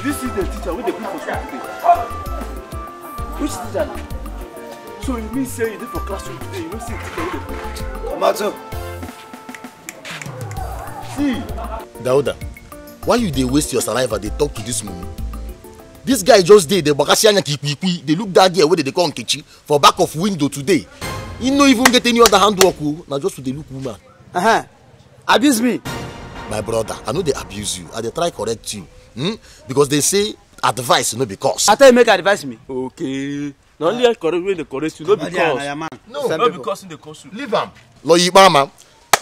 Did you see the teacher when they put for school today? Which teacher now? So you mean say you did for classroom today, you don't see the teacher when they put? Mato. See. Dauda, why you dey waste your saliva they talk to this mumu? This guy just did the bakasianya kikwi. They look that girl where they call Nkechi for back of window today. He no even get any other handwork. Now just with the look woman. Abuse me. My brother, I know they abuse you. I they try correct you. Because they say advice, no because. I tell you make advise me. Okay. Not only correct when they correct you, no because. No, not because they curse you. Leave him. Lawyer mama.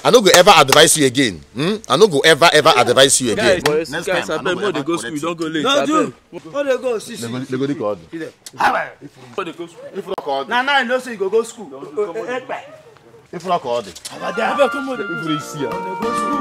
I no go ever advise you again. I no go ever advise you again. Guys, next time, I more they go school, you don't go late. No, do. Oh, they go. See. They go the card. If not card. Now I know say you go school. If not card. If you see her. They go school.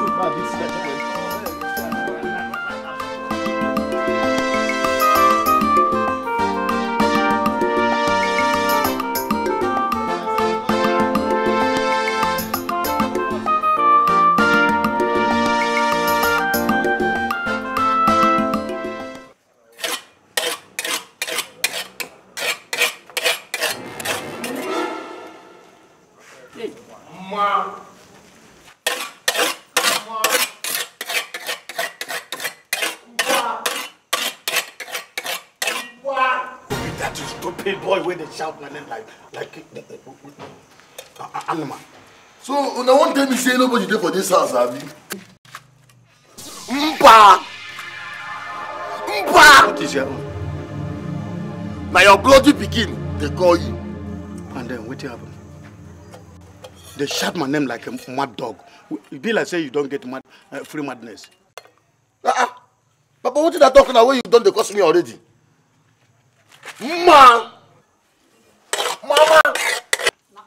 Boy, when they shout my name like animal. So, no one tell me say nobody there for this house, Abi. Mpa! What is your own? Now your bloody begin, they call you. And then what happened? They shout my name like a mad dog. It be like say you don't get mad, free madness. Papa, what did I talk now when you done the cost me already? Man! Mama!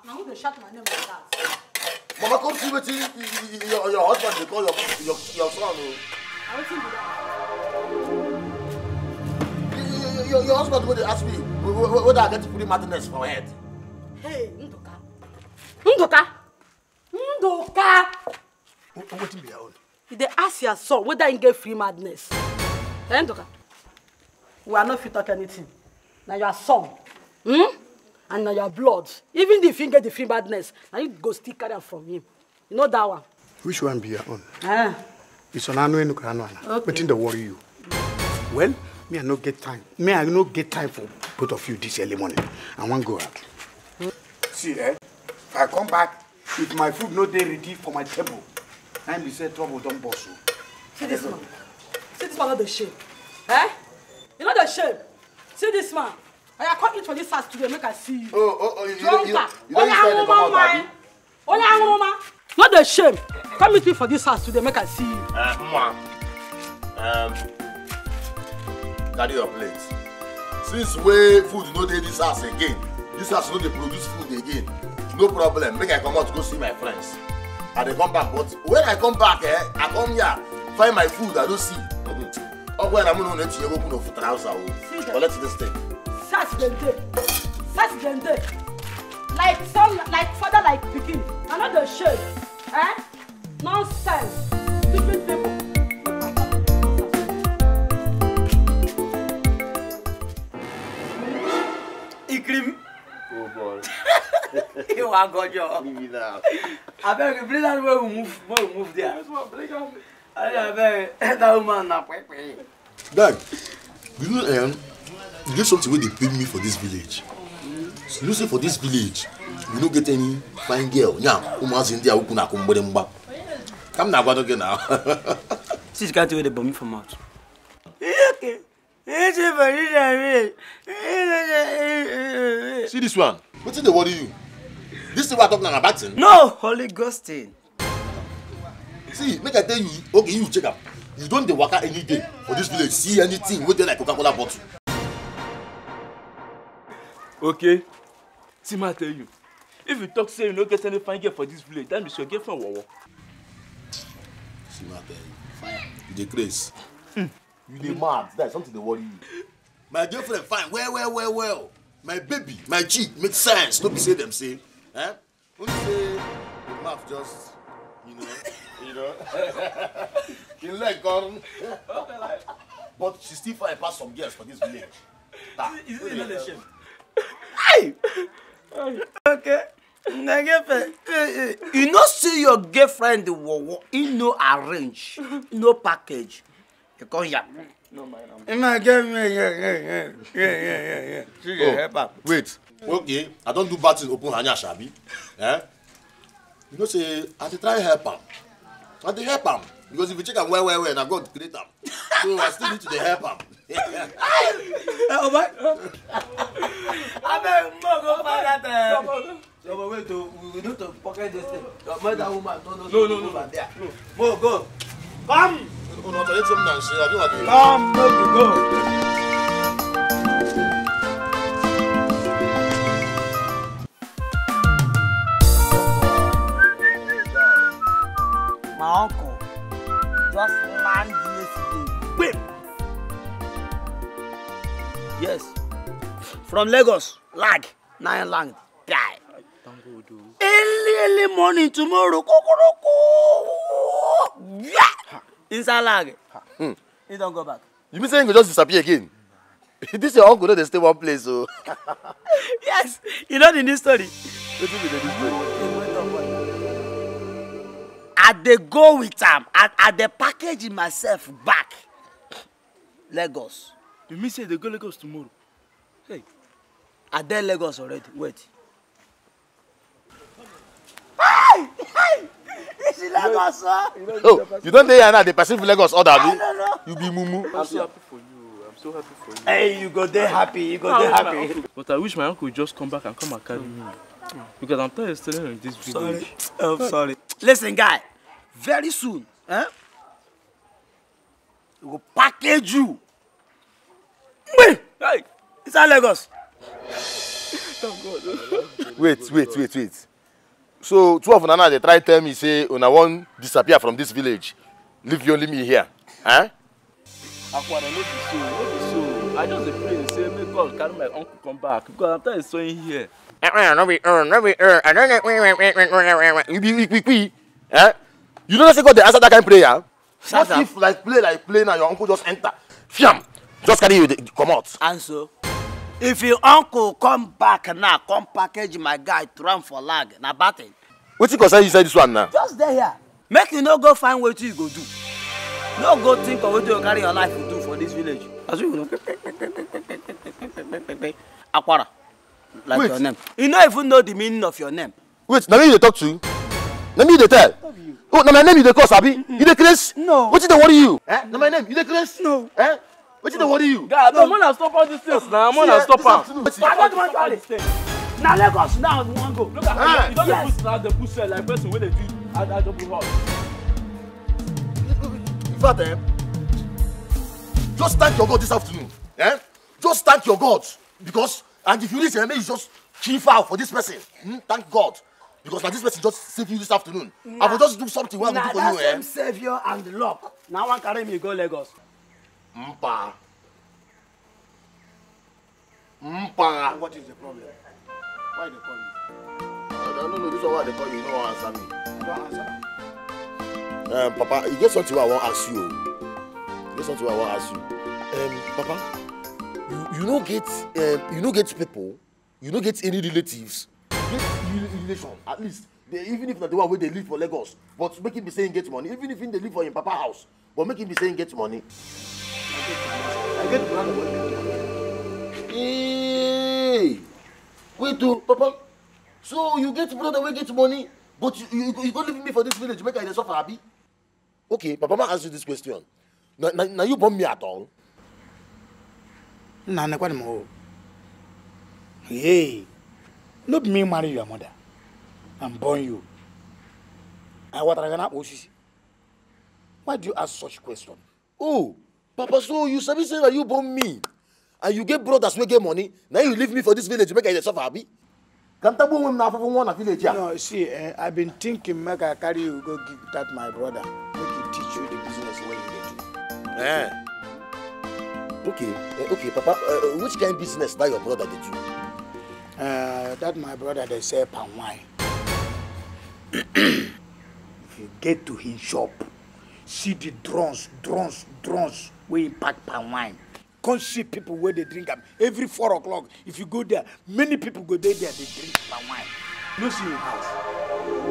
Now who they shout my name like that? Mama, come see what your husband they call your son. I don't think that. Your husband when they ask me whether I get free madness for head. Hey, Ndoka. What be your own? They ask your son whether he get free madness. Hey, Ndoka. We are not fit talk anything. Now your son. And now your blood. Even if you get the free madness, now you go still carry it from him. You know that one? Which one be your own? It's an annual okay. But in the worry you. Well, me I no get time. Me I no get time for both of you this early morning. I want go out. See, if I come back, if my food no dey ready for my table, I'm be say trouble don't boss you. See this man. See this man not the shame. You know the shame. See this man. I come eat for this house today, make I see you. You don't decide to come out, Abi? Not the shame. Come meet me for this house today, make I see you. Carry your plate. Since we food no dey this house again, this house no dey produce food again. No problem. Make I come out to go see my friends. And they come back, but when I come back, I come here, find my food, I don't see. When I'm going to let you open up for trouser. Collect this thing. Saturday. Like son, like father, like pikin. Another shame. Nonsense. Stupid people. Ikrim. Oh boy. You are good, yo. Leave me now. I beg you, please don't move there. I beg that woman now. Dad, you know, there's something where they pay me for this village. So you say for this village, we don't get any fine girl. Yeah, come now, what again now? She's got to wear the bomb from out. Okay. See this one. What's in the worry you? This is what I'm talking about. No, Holy Ghosting. See, make I tell you, okay, you check up. You don't dey waka any day for this village. See anything with like Coca-Cola bottle. Okay. See, I tell you. If you talk say you don't get any fine girl for this village, that means your girlfriend will. See, I tell you. Fine. You dey craze. You dey mad. That's something they worry you. My girlfriend fine. Well. My baby, my cheek makes sense. Don't be say them say. Only say the mouth just, you know. You like gone. but she still fine pass some girls for this village. Is it another shame? Hey! Okay. You know, see your girlfriend, you know, arrange, no package. You come here. No, man. Wait. Okay, I don't do bad things open hanya shabi. Eh? You know, say I try help him. I dey help him because if you check am well, and I go create him. So I still need to help him. Oh my! I beg, go find that. So wait, we need to pocket this thing. Your mother woman don't know. No. There. No. Go. Come. Come, no, go. My uncle just landed yesterday. Whip. Yes. From Lagos, lag. 9 lang. Die. Early morning tomorrow. Yeah. Inside lag. He don't go back. You mean saying you just disappear again? This your uncle, they stay one place, so. Yes. You know the new story. What is the new story? I dey go with them. I dey package myself back. Lagos. You mean say they go Lagos tomorrow? Hey. I dey Lagos already. Wait. Hey! This is Lagos, sir. Oh, you don't dey here now, they perceive Lagos order, me. You be mumu. I'm so happy for you. I'm so happy for you. Hey, you go there happy. You go there happy. But I wish my uncle would just come back and come and carry me. Because I'm tired of staying in this village. Sorry. Oh, sorry. Listen, guy. Very soon, we will package you. Hey! It's our Lagos. Wait. So, two of Nana, they try to tell me, say, when I want to disappear from this village, leave you only me here. Huh? Aqua, no be so. I just pray say, make God carry my uncle come back. Because I'm tired of staying here. You don't say God they answer that kind of prayer? What if play now, your uncle just enter? Fiam! Just carry you, come out. And so, if your uncle come back now, come package my guy to run for lag, na batting. What you concern you say this one now? Just there here. Make you no go find what you go do. No go think of what you carry your life to do for this village. As you know. Aquara. Like Wait. your name. You don't even know the meaning of your name. Wait, now me you talk to? Now me you tell? Oh, now my name you dey call, Sabi? You dey craze? No. What did they worry you? Eh? Now my name, you dey craze? No. Eh? What did they worry you? God, no, man, stop all these things now. Man, stop am. Stop all these things. Now Lagos, now you want go. Look at you don't put now the push like person when they do I double house. In fact, just thank your God this afternoon. Eh? Just thank your God. Because, and if you reach here, you just chief out for this person. Thank God. Because now this person just saved you this afternoon. I will just do something well do for you, eh? Same savior and the luck. Now one carry me go Lagos. Mpa. What is the problem? Why they call you? I don't know. This is why they call you. You don't answer me. Don't answer. Papa, you get something I want to ask you. Papa, you don't get people. You don't get any relatives. Get relation, at least. Even if not the one where they live for Lagos, but make him be saying get money. Even if they live for him papa house, but make him be saying get money. I get brother. Hey, wait, Papa. So you get brother we get money, but you go leave me for this village. Make I suffer happy. Okay, Papa, ma ask you this question. Now you bomb me at all? Nah, hey, not me marry your mother and born you. And what are you gonna do? Why do you ask such question? Oh, Papa, so you sabi say that you born me, and you get brothers we get money. Now you leave me for this village. Make I suffer happy. Can't I born now for one village? No, see, I've been thinking make I carry you go give that my brother. Make he teach you the business when you get to. Okay, Papa. Which kind of business that your brother did do? That my brother they sell palm wine. If you get to his shop, see the drones where you pack palm wine. Come see people where they drink them. Every 4 o'clock, if you go there, many people go there, they drink palm wine. No see your house.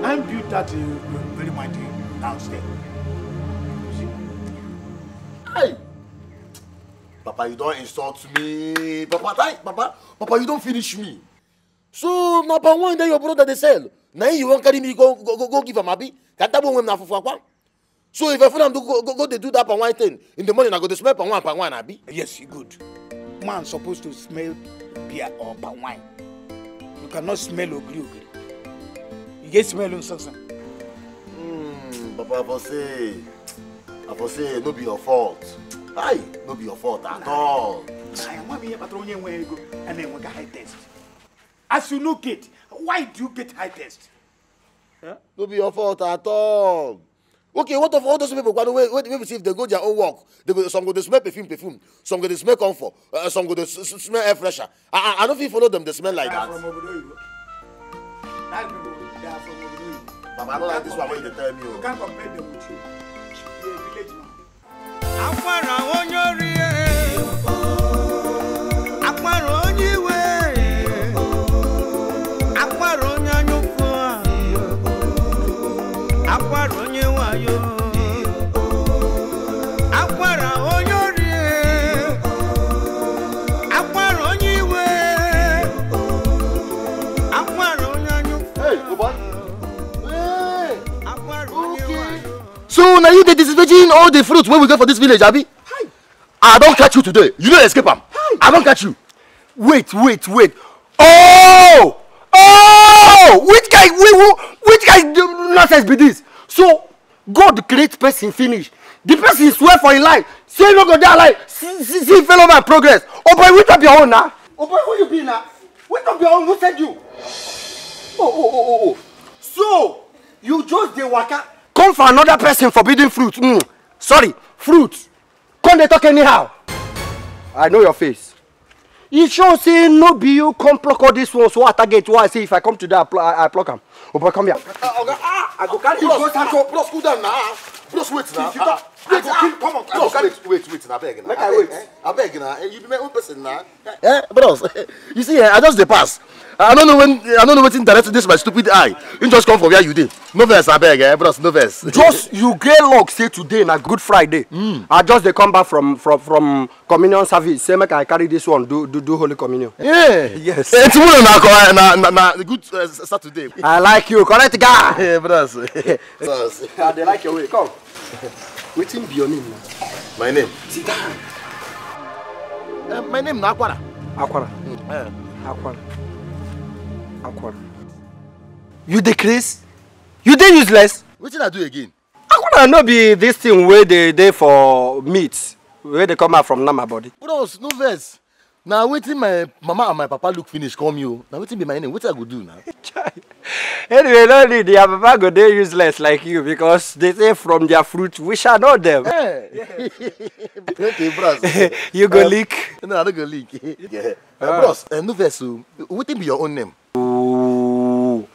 I'm built that very mighty downstairs. Hey! Papa, you don't insult me. Papa, you don't finish me. So, na palm wine that your brother they sell. Now you won't carry me go give a mabi. So if I find them to go they do that palm wine thing in the morning, I go to smell palm wine, abi. Yes, you good. Man supposed to smell beer or palm wine. You cannot smell ogri. You get smell on something. Papa, I for say, no be your fault. Aye, no be your fault at all. I want me to where you go and then we get high test. As you look it, why do you get high test? Huh? No be your fault at all. Okay, what of all those people wait see if they go their own work? Some go to smell perfume, some go to smell comfort, some go to smell air fresher. I don't feel follow them, they smell like that. Papa, I don't like this one when you tell me. You can't compare them with you. You're a village man. So now you disinfecting all the fruits when we go for this village, Abi? Hi. I don't catch you today. You don't escape them. I don't catch you. Wait. Oh! Which guy nonsense be this? So God creates person finish. The person swear for his life. Say no go there like see fellow man progress. Oh boy, wait up your own now. Oh boy, who you be now? Wait up your own. Who said you? Oh. So you just dey waka. Come for another person forbidden fruit. Sorry, fruit. Come they talk anyhow. I know your face. You sure say no be you come pluck all this one so I target why I say if I come to that I pluck them. Oh boy, come here. I go carry you go Sancho. Bros, cool down now. Bros, wait now. Come on. Wait. I beg now. Make I wait. I beg now. You be my own person now. Bros, you see, I just the pass. I don't know what directed this my stupid eye. You just come from where you did. No verse, I beg, bros, no verse. Just you get luck say today na Good Friday. I just dey come back from communion service. Say make I carry this one do Holy Communion. Yeah. Yes. Tomorrow na good Saturday. I like you, correct guy. Yeah, bros. I dey like your way. Come. Wetin be your name now? My name? Sit down. My name na Akwara. Akwara. You dey craze? You dey useless? Wetin I do again? Akwara no be this thing where they dey for meat, where they come out from Nama body. Bros, no verse. Now waiting my mama and my papa look finish come you. Now waiting be my name. What I go do now? Anyway, no need. Their papa go dey useless like you because they say from their fruit we shall know them. Okay, bros. You go leak. No, I don't go leak. Yeah. Bros, no verse. What be your own name? Ooh.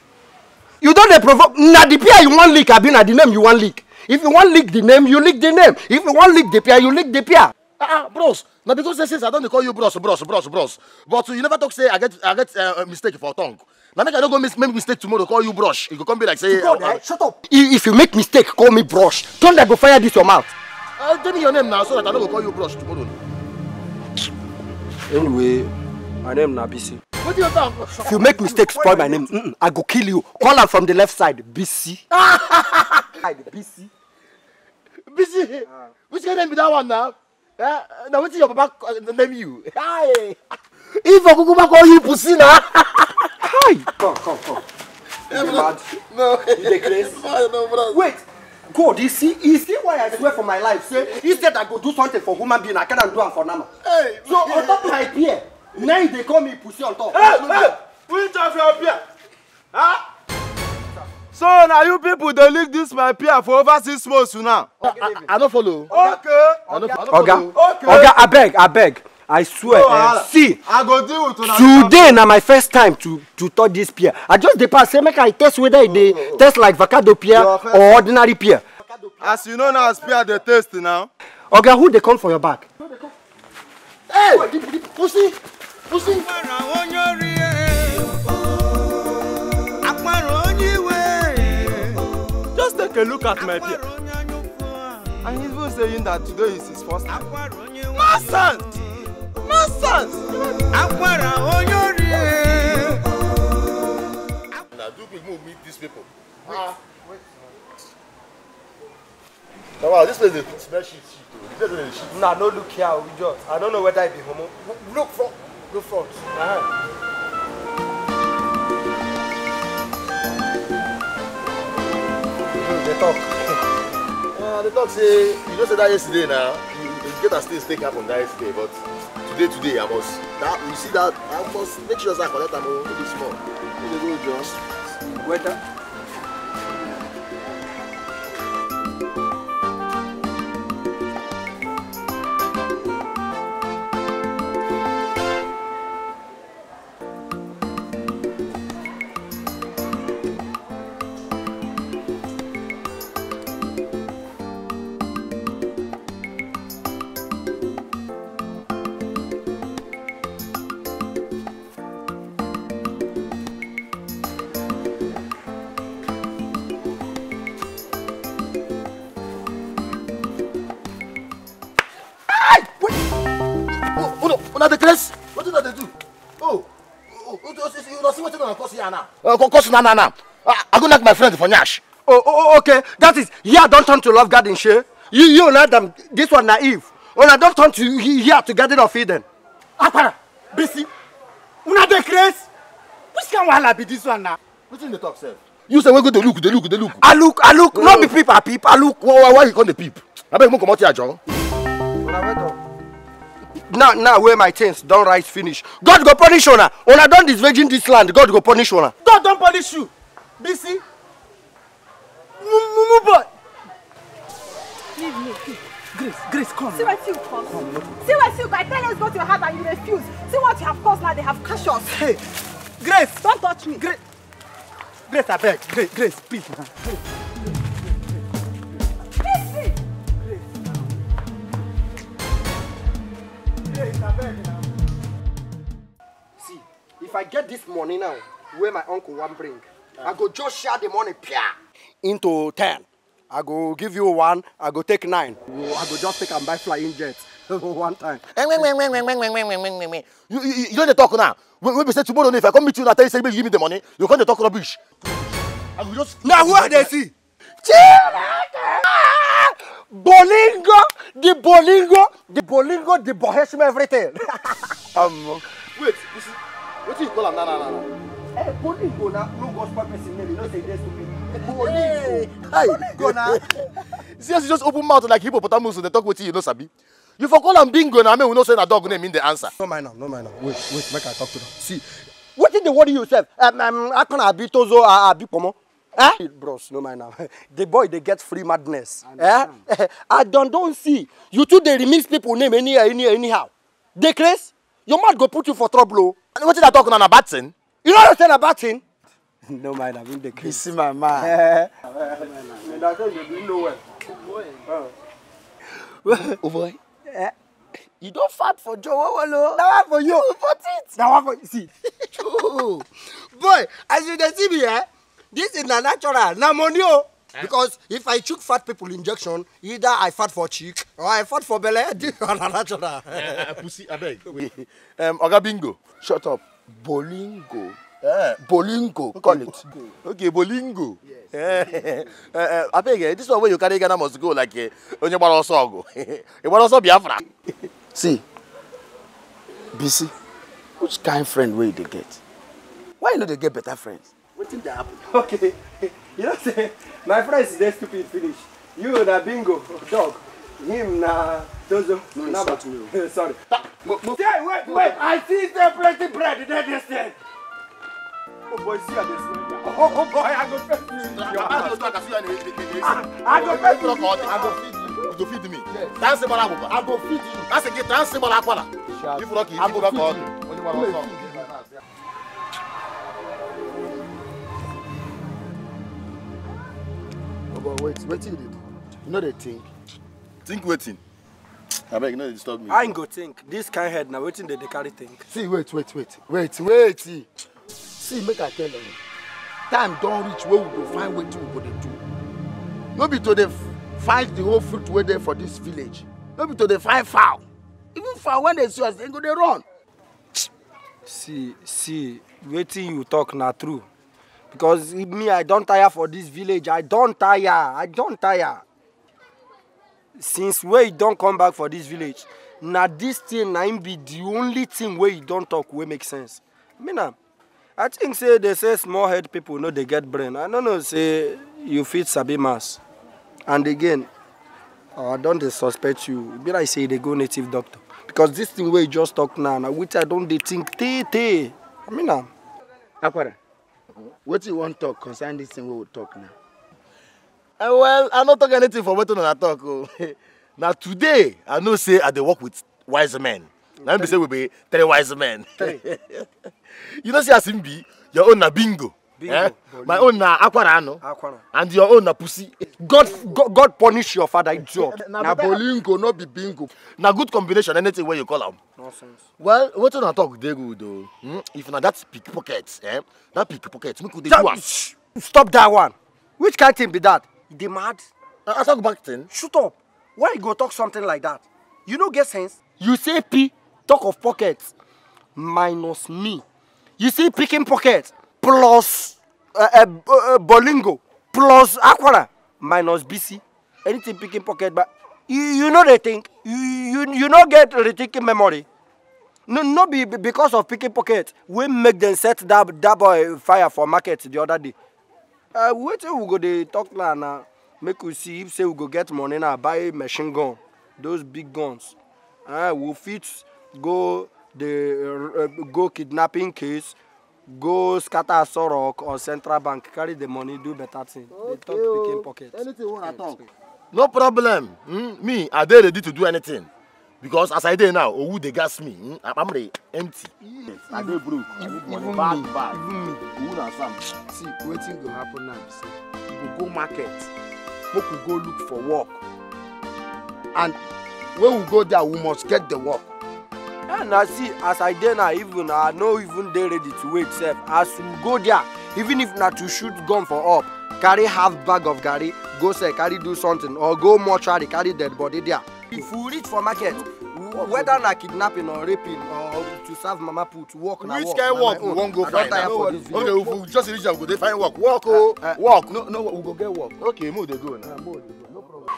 You don't provoke. Na the peer you want leak. I been at the name you want leak. If you want leak the name, you leak the name. If you want leak the peer, you leak the peer. Bros. Now because they say I don't call you bros. But you never talk say I get a mistake for tongue. Now make I don't go make mistake tomorrow call you brush. You go come be like say shut up. If you make mistake, call me brush. Don't I go fire this your mouth. Tell me your name now so that I don't go call you brush tomorrow. Anyway, my name na BC. What do you talk? If you make mistake, spoil my name. I go kill you. Call her from the left side. BC. BC. BC. Which name be that one now? Now what's your papa name you? Hi. If I go back call you pussy now. Hi. Come. You mad? No. You dey crazy? No, bro. Wait. God, you see why I swear for my life. Say instead I go do something for human being, I can't do it for Nama. Hey. So on top of my peer, now they call me pussy on top. Hey. Which of your peer? Huh? So now you people they leak this my peer for over 6 months now. I don't follow. Okay. Oga, I beg. I swear. See, I go deal with today na my first time to touch this pear. I just dey pass say make I test whether they taste like avocado pear or ordinary pear. As you know now, as pear they taste now. Okay, who they come for your back? Hey! Pussy! Pussy! Just take a look at my beard. And he's even saying that today is his first time. Nonsense! Nonsense! Now, do people meet these people? Wait. Now, wow, this place is smell shit. Nah, no look here, we just. I don't know whether it be homo. Look front. They talk. They talk say, you just said that yesterday now. You get a still take up on that yesterday, but today I must, you see that, I must make sure that I collect them all this small. You go just. Waiter. The Grace, what did they do? You don't see what you're going to cause here now. Cause now. I'm going to knock my friend for Nash. Oh, okay. That is, here don't turn to love garden, share. You and Adam, this one naive. Oh, I don't turn to here to Garden of Eden. Aquara, busy. Una the Grace. Which can wala be this one now? What's in the talk, sir? You say we go to look. I look. Not be peep, I look. Why you call the peep? I bet you come out here, John. Now where my things don't rise finish. God go punish una. Una don't disvirgin this land. God go punish una. God don't punish you. Busy. Boy. Leave me. Grace, come. See what you cause. See what you cause. I tell you go to your house and you refuse. See what you have caused now. They have cash us. Hey, Grace. Don't touch me. Grace, I beg. Grace, please. See, if I get this money now, where my uncle want bring, I go just share the money into 10. I go give you 1, I go take 9. I go just take and buy flying jets one time. You don't talk now. When we say tomorrow, if I come meet you and I tell you, say, give me the money, you can't talk rubbish. I will just. Now, who are they see? Bolingo, the boheshim everything. Wait, what do you call him? No. Bolingo now, no gospel person name, you know say this to me. Bolingo now. See, you just open mouth like hippopotamus, they talk with you, know, Sabi. You for call him bingo now, I mean, we know say a dog name in the answer. No mind now. Wait, make I talk to them. See, what did the worry yourself? I can be tozo, I be pomo. Bros, no mind now. The boy they get free madness. I don't see. You two they remix people name anyhow. They craze? Your man go put you for trouble. And what did I talk on a bad thing? You know what I'm saying about thing? No mind, I mean the craze. You see my man. Oh boy. You don't fat for Joe. Now for you. For it. Now for see. Boy, as you can see me, this is not natural. Now money. Because if I took fat people injection, either I fat for cheek or I fat for belly. This is not natural. Pussy, I beg. Oga Bingo. Shut up. Bolingo. Bolingo, call it. Okay, Bolingo. Yes. I beg, this is where you carry Ghana must go like on your Barosogo. You want also Biafra. See, BC, which kind of friend will they get? Why you know they get better friends? What did that happen? Okay, you know say my friends is that stupid finish. You na Bingo, dog. Him na Dozo. No, it's not me. Sorry. Wait, I see the plenty bread in this thing. Oh boy, see how this way. Oh boy, I go feed you. I go feed you. You go feed me. Dance I go feed you. That's a get dance If you rock it, I go feed you. Oh boy, wait till you did. You know they think. Think waiting. I beg, no disturb me. I ain't go think. This kind head now, waiting they carry think. See, wait. See, make I tell you. Time don't reach where we go find what we go to do. No be to the find the whole fruit way there for this village. No be to the find fowl. Even fowl when they see us, they go they run. See, waiting you talk na true. Because me, I don't tire for this village. I don't tire. Since where you don't come back for this village, now this thing na be the only thing where you don't talk will make sense. I think say they say small head people know they get brain. I don't know say you fit sabi mass. And again, I don't suspect you. Be like say they go native doctor. Because this thing where you just talk now, which I don't think te. Akwara, what do you want to talk concerning this thing we will talk now? Well, I don't talk anything for what I talk. Oh. Now today, I know say I dey work with wise men. Now me say we be 3 wise men. You know see as him be, your own na bingo. My own na Akwara. And your own na pussy. God punish your father, idiot. Na bolingo, not be bingo. Na good combination, anything where you call them. Nonsense. Well, what I talk they good though. If na that pickpocket, that pickpocket, me could do am. Stop that one. Which kind of thing be that? They mad? I talk back then. Shut up. Why you go talk something like that? You don't get sense. You say P, talk of pockets, minus me. You say picking pockets, plus Bolingo, plus Akwara, minus BC. Anything picking pocket, but you know they think. You not get rethinking memory. No be because of picking pocket. We make them set that boy fire for market the other day. Wait till we go they talk now. Make we see if say we go get money now, buy machine gun, those big guns. We'll fit go go kidnapping case, go scatter Sorok or Central Bank, carry the money, do better thing. They talk picking pockets. Anything you wanna talk? No problem. Me, I dey ready to do anything. Because as I dey now, who they gas me? I'm ready empty. Yes. I dey broke. I need money bad. Even me. Who na Sam? See, waiting go happen now. See, we go market. We could go look for work. And when we go there, we must get the work. And I see, as I dey now, even I know even they ready to wait. Self, as we go there, even if not to shoot gun for up, carry half bag of garri, go say carry do something, or go mortuary, carry dead body there. If we reach for market, whether na kidnapping or raping or to serve mama put work na work. Which kind work we won't go find? Okay, we just reach out, we go find work. Work, work. No, we go get work. Okay, move they go now. No problem.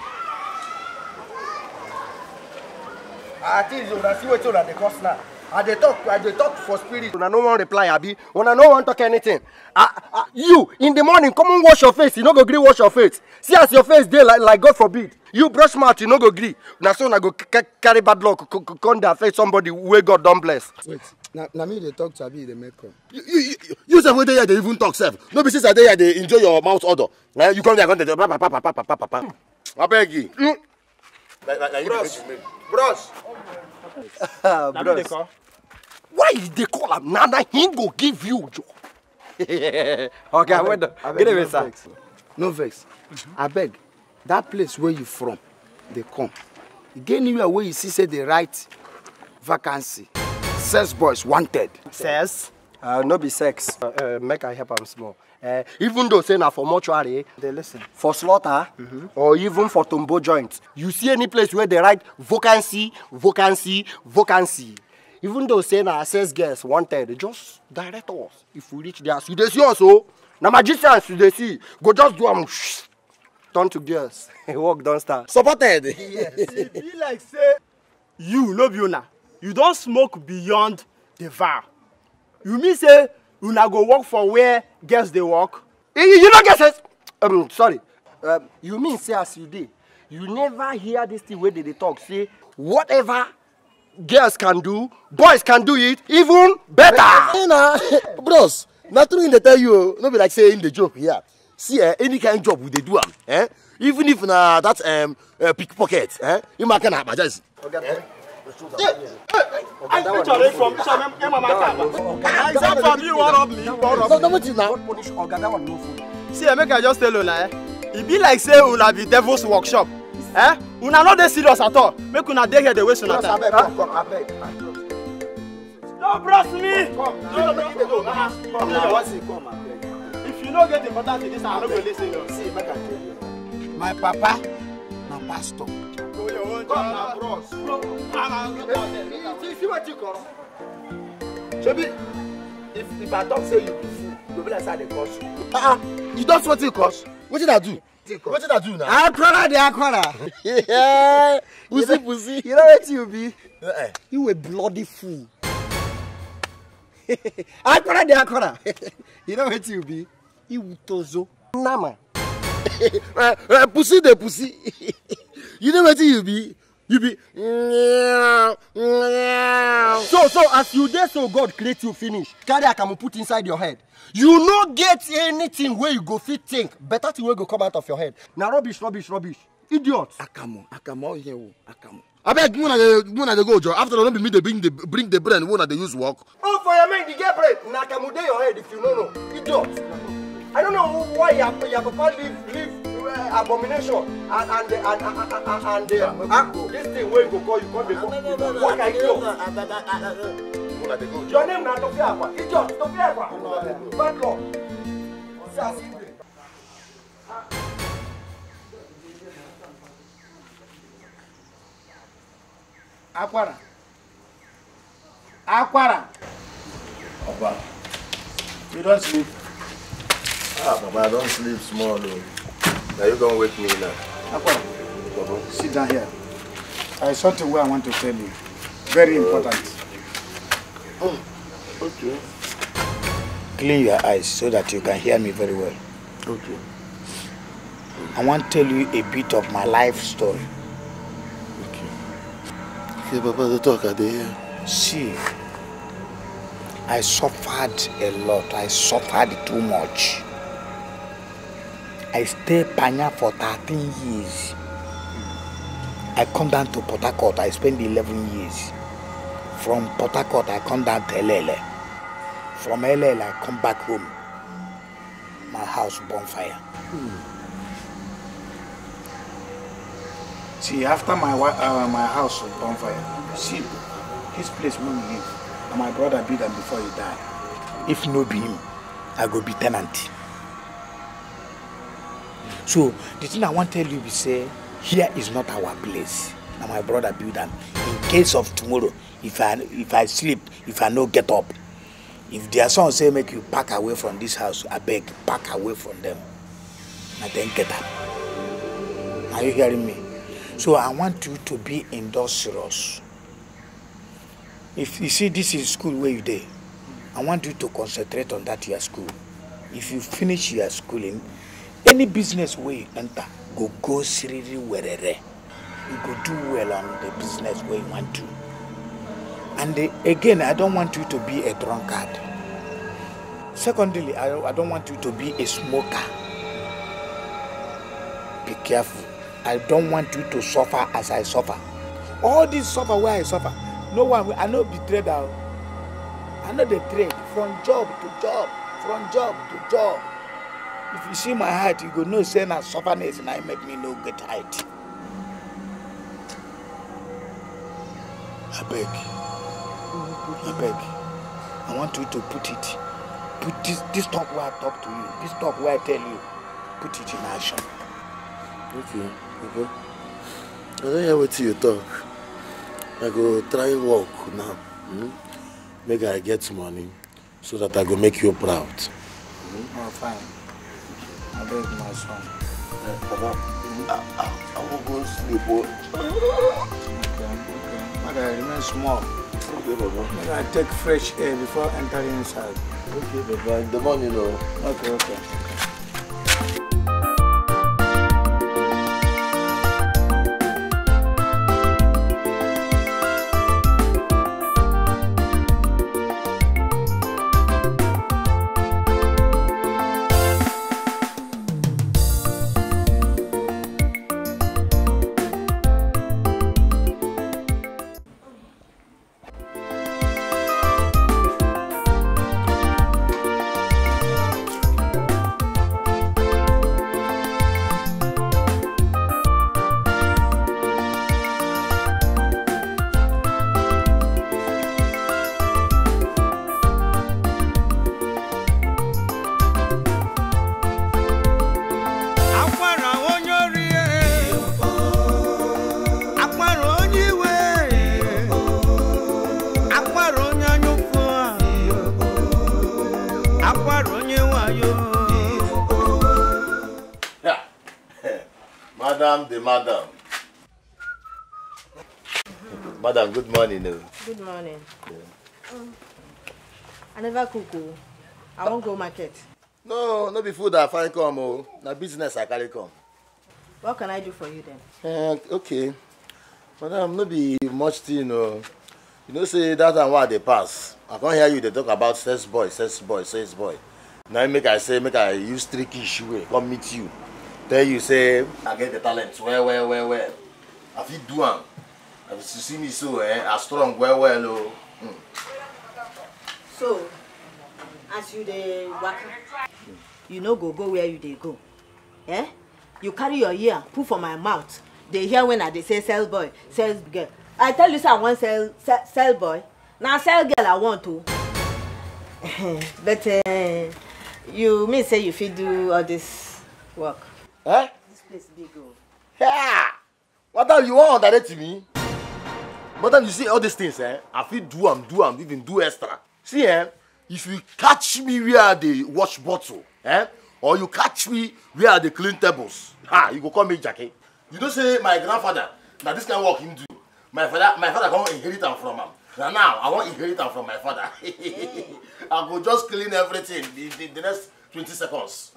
I think you see what they cost now. I dey talk for spirit. When I no one reply, Abi. When I no one talk anything. You in the morning, come and wash your face. You no go gree wash your face. See as your face dey like God forbid. You brush mouth, you no go gree. Now so I go carry bad luck, come there face somebody where God don't bless. Wait, now me they talk to Abi they make come. You say whether they even talk self. No be since I dey here they enjoy your mouth odor. You come there, papa. I beg you. Bros. Why they call him Nana? He go give you job. Okay, wait. Get away, sir. No vex. I beg. That place where you from, they come. You get anywhere where you see say they write vacancy. Sex boys wanted. Sex? No be sex. Make I help am small. Even though say na for mortuary, They listen. for slaughter, or even for tombo joint, you see any place where they write vacancy. Even though say na access girls wanted, just direct us. If we reach there, you dey see us oh. Na magicians you dey see. Go just do am. Turn to girls. Work don't start. Supported. Yes. It be like say you no be una. You don't smoke beyond the vow. You mean say una go work for where girls they work? You don't get sense. Sorry. You mean say as you dey, you never hear this thing where they talk say whatever girls can do, boys can do it even better. Bros, nothing they tell you. No be like saying the joke here. See, any kind of job we they do even if na that pickpocket, you might can just. See, make I just tell you now. It be like say una be devil's workshop. Eh? Una not dey serious at all. Make una dey here dey waste una time. Come, I beg. Don't brush me. Come. If you don't get important in this, I'm not going to listen. See, make I tell you. My papa, na pastor. Go your own Come now, bros. See what you call. Shebi, if I talk say you be fool, you be like say they curse you. You don't what you curse? What did I do? What did I do now? Akora. Yeah. Pussy. You know what you be? You a bloody fool. Akora. You know what you be? You tozo. Nama. Pussy the pussy. You know what you be? You be. So as you there, so God create you finish. Carry akamu put inside your head. You no get anything where you go fit think. Better thing will go come out of your head. Now rubbish. Idiot. Akamu here. Akamu. I beg when I go job. After all, don't be me they bring the brain when they use work. Oh, for your mind, you get bread. Nakamu there your head if you know. Idiot. I don't know why your papa live abomination and this thing where you go call you come before. What I do? Your name not Tofiakwa. Idiot, Tofiakwa. Bad luck. Akwara. Papa. You don't sleep. Papa, I don't sleep small though. Now you gonna wake me now. Akwara. Sit down here. I have something where I want to tell you. Very important. Oh, okay. Clean your eyes so that you can hear me very well. Okay. I want to tell you a bit of my life story. Okay, Papa, the talk at the here. See, I suffered a lot. I suffered too much. I stayed Panya for 13 years. I come down to Port Harcourt. I spent 11 years. From Port Harcourt, I come down to LL. From LL, I come back home. My house bonfire. See, after my house was bonfire, see, this place where we live, and my brother built them before he died. If no be him, I go be tenant. So, the thing I want to tell you is say, here is not our place. Now my brother built them. In case of tomorrow, if I sleep, if I no get up, if their son say make you pack away from this house, I beg, pack away from them. And then get up. Are you hearing me? So I want you to be industrious. If you see this is school where you there, I want you to concentrate on that your school. If you finish your schooling, any business where you enter, go seriously wherever. You go do well on the business where you want to. And again, I don't want you to be a drunkard. Secondly, I don't want you to be a smoker. Be careful. I don't want you to suffer as I suffer. All this suffer where I suffer. No one, I know betray that. I know the trade from job to job, from job to job. If you see my height, you go no say na sufferness and I make me no get height. I beg. I want you to put it. Put this talk where I talk to you. This talk where I tell you. Put it in action. Okay. I don't hear what you talk. I go try work now. Make I get money so that I go make you proud. Oh, fine. I beg my son. Papa, I will go sleep. But I remain small. Okay, Papa. I take fresh air before entering inside. Okay, Papa. In the morning, no. Okay. Madam, the madam. Madam, good morning. Good morning. Yeah. I never cook. I won't go market. No, not be food I find come. Oh. Na business I carry come. What can I do for you then? Okay. Madam, no be much thing. You know, say that and what they pass. I can't hear you. They talk about sales boy. Now make I use tricky issue. Come meet you. Tell you say I get the talent. Well. I feel do am. If you see me so, I strong well. So, as you dey waka, you no go where you dey go. Eh? You carry your ear, put for my mouth. They hear when I dey say sell boy, sell girl. I tell you say I want sell boy. Now sell girl I want to. But you may say you fit do all this work. Eh? This place big go. Yeah. Madam, you want to direct me? Madam, you see all these things, I feel do am, even do extra. See, if you catch me where they wash bottle, or you catch me where they clean tables, you go call me Jackie. You don't say my grandfather, now this kind of work him do. My father come inherit am from him. Now I want inherit am from my father. I go just clean everything the next 20 seconds.